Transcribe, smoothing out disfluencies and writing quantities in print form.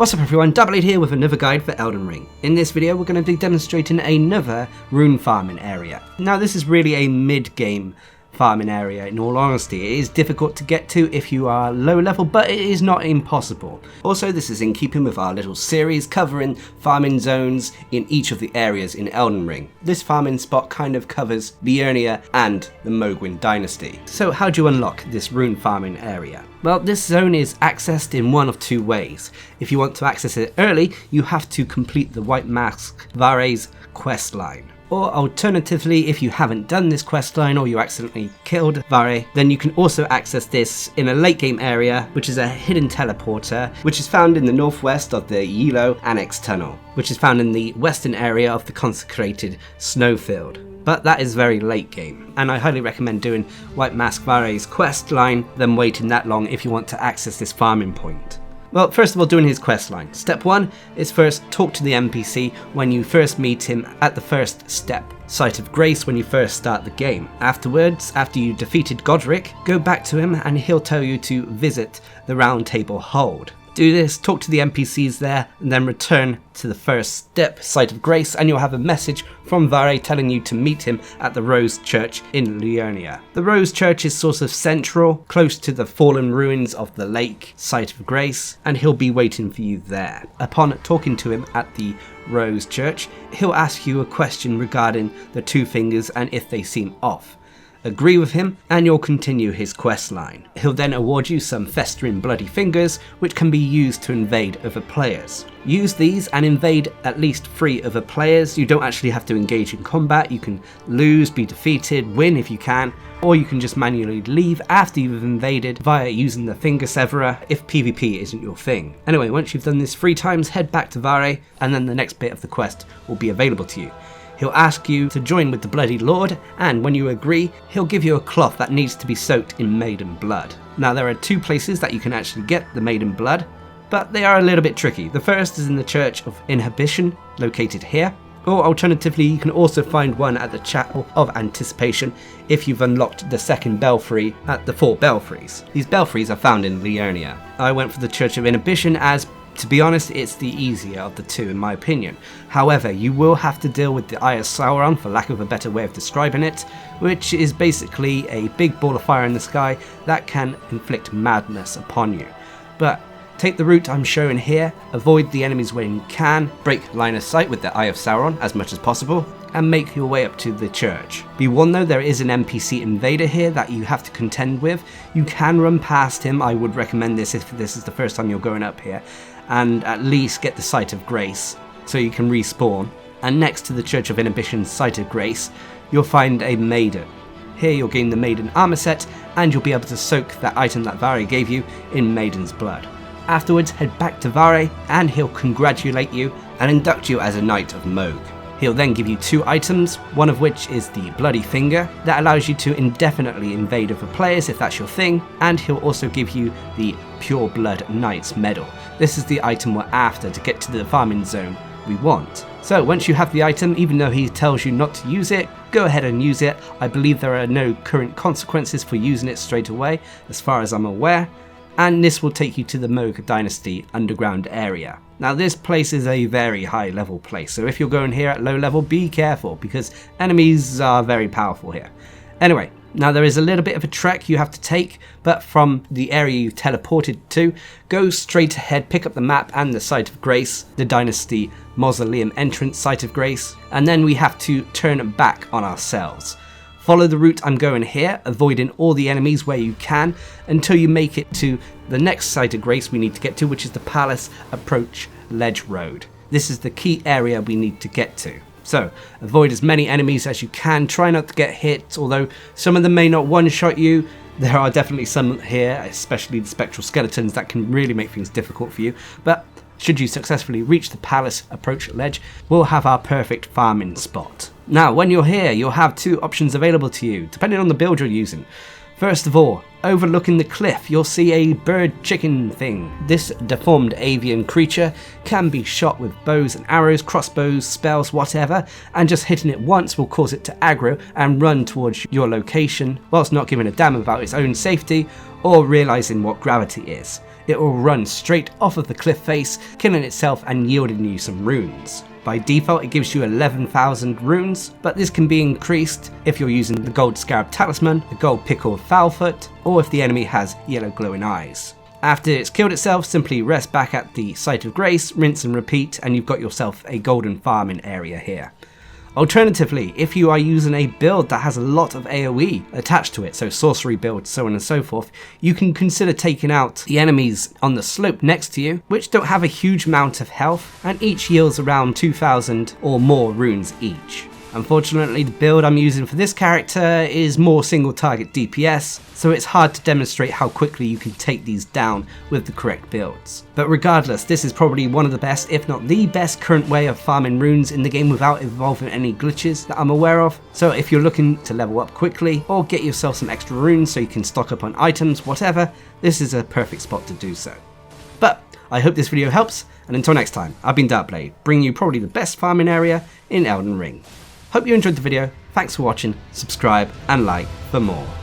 What's up everyone, Darcblade here with another guide for Elden Ring. In this video we're going to be demonstrating another rune farming area. Now this is really a mid-game farming area, in all honesty. It is difficult to get to if you are low level, but it is not impossible. Also, this is in keeping with our little series covering farming zones in each of the areas in Elden Ring. This farming spot kind of covers Liurnia and the Moghwyn Dynasty. So how do you unlock this rune farming area? Well, this zone is accessed in one of two ways. If you want to access it early, you have to complete the White Mask Varré's questline. Or alternatively, if you haven't done this questline or you accidentally killed Varre, then you can also access this in a late game area, which is a hidden teleporter, which is found in the northwest of the Yilo Annex Tunnel, which is found in the western area of the consecrated snowfield. But that is very late game, and I highly recommend doing White Mask Varré's questline than waiting that long if you want to access this farming point. Well, first of all, doing his questline. Step 1 is first talk to the NPC when you first meet him at the first step, Site of Grace, when you first start the game. Afterwards, after you defeated Godric, go back to him and he'll tell you to visit the Round Table Hold. Do this, talk to the NPCs there, and then return to the first step, Site of Grace, and you'll have a message from Varre telling you to meet him at the Rose Church in Liurnia. The Rose Church is sort of central, close to the fallen ruins of the lake, Site of Grace, and he'll be waiting for you there. Upon talking to him at the Rose Church, he'll ask you a question regarding the two fingers and if they seem off. Agree with him and you'll continue his quest line. He'll then award you some festering bloody fingers which can be used to invade other players. Use these and invade at least 3 other players. You don't actually have to engage in combat. You can lose, be defeated, win if you can, or you can just manually leave after you've invaded via using the finger severer if PvP isn't your thing. Anyway, once you've done this 3 times, head back to Varre and then the next bit of the quest will be available to you. He'll ask you to join with the Bloody Lord, and when you agree, he'll give you a cloth that needs to be soaked in maiden blood. Now there are 2 places that you can actually get the maiden blood, but they are a little bit tricky. The first is in the Church of Inhibition, located here, or alternatively you can also find one at the Chapel of Anticipation if you've unlocked the second belfry at the 4 belfries. These belfries are found in Liurnia. I went for the Church of Inhibition as, to be honest, it's the easier of the 2 in my opinion. However, you will have to deal with the Eye of Sauron, for lack of a better way of describing it, which is basically a big ball of fire in the sky that can inflict madness upon you. But take the route I'm showing here, avoid the enemies when you can, break line of sight with the Eye of Sauron as much as possible, and make your way up to the church. Be warned though, there is an NPC invader here that you have to contend with. You can run past him. I would recommend this if this is the first time you're going up here, and at least get the Site of Grace so you can respawn. And next to the Church of Inhibition's Site of Grace, you'll find a maiden. Here you'll gain the maiden armor set and you'll be able to soak that item that Varre gave you in maiden's blood. Afterwards, head back to Varre and he'll congratulate you and induct you as a Knight of Mohg. He'll then give you 2 items, one of which is the Bloody Finger, that allows you to indefinitely invade other players if that's your thing, and he'll also give you the Pure Blood Knight's Medal. This is the item we're after to get to the farming zone we want. So once you have the item, even though he tells you not to use it, go ahead and use it. I believe there are no current consequences for using it straight away, as far as I'm aware. And this will take you to the Moghwyn Dynasty underground area. Now this place is a very high level place, so if you're going here at low level, be careful because enemies are very powerful here. Anyway, now there is a little bit of a trek you have to take, but from the area you've teleported to, go straight ahead, pick up the map and the Site of Grace, the Dynasty Mausoleum entrance Site of Grace, and then we have to turn back on ourselves. Follow the route I'm going here, avoiding all the enemies where you can, until you make it to the next Site of Grace we need to get to, which is the Palace Approach Ledge Road. This is the key area we need to get to. So, avoid as many enemies as you can, try not to get hit, although some of them may not one-shot you. There are definitely some here, especially the spectral skeletons, that can really make things difficult for you, but should you successfully reach the Palace Approach Ledge, we'll have our perfect farming spot. Now, when you're here, you'll have 2 options available to you, depending on the build you're using. First of all, overlooking the cliff, you'll see a bird chicken thing. This deformed avian creature can be shot with bows and arrows, crossbows, spells, whatever, and just hitting it once will cause it to aggro and run towards your location, whilst not giving a damn about its own safety or realising what gravity is. it will run straight off of the cliff face, killing itself and yielding you some runes. By default, it gives you 11,000 runes, but this can be increased if you're using the gold scarab talisman, the gold pickle foulfoot, or if the enemy has yellow glowing eyes. After it's killed itself, simply rest back at the site of grace, rinse and repeat, and you've got yourself a golden farming area here. Alternatively, if you are using a build that has a lot of AoE attached to it, so sorcery build, so on and so forth, you can consider taking out the enemies on the slope next to you, which don't have a huge amount of health, and each yields around 2,000 or more runes each. Unfortunately, the build I'm using for this character is more single target DPS, so it's hard to demonstrate how quickly you can take these down with the correct builds. But regardless, this is probably one of the best, if not the best, current way of farming runes in the game without involving any glitches that I'm aware of. So if you're looking to level up quickly, or get yourself some extra runes so you can stock up on items, whatever, this is a perfect spot to do so. But I hope this video helps, and until next time, I've been Darcblade, bringing you probably the best farming area in Elden Ring. Hope you enjoyed the video, thanks for watching, subscribe and like for more.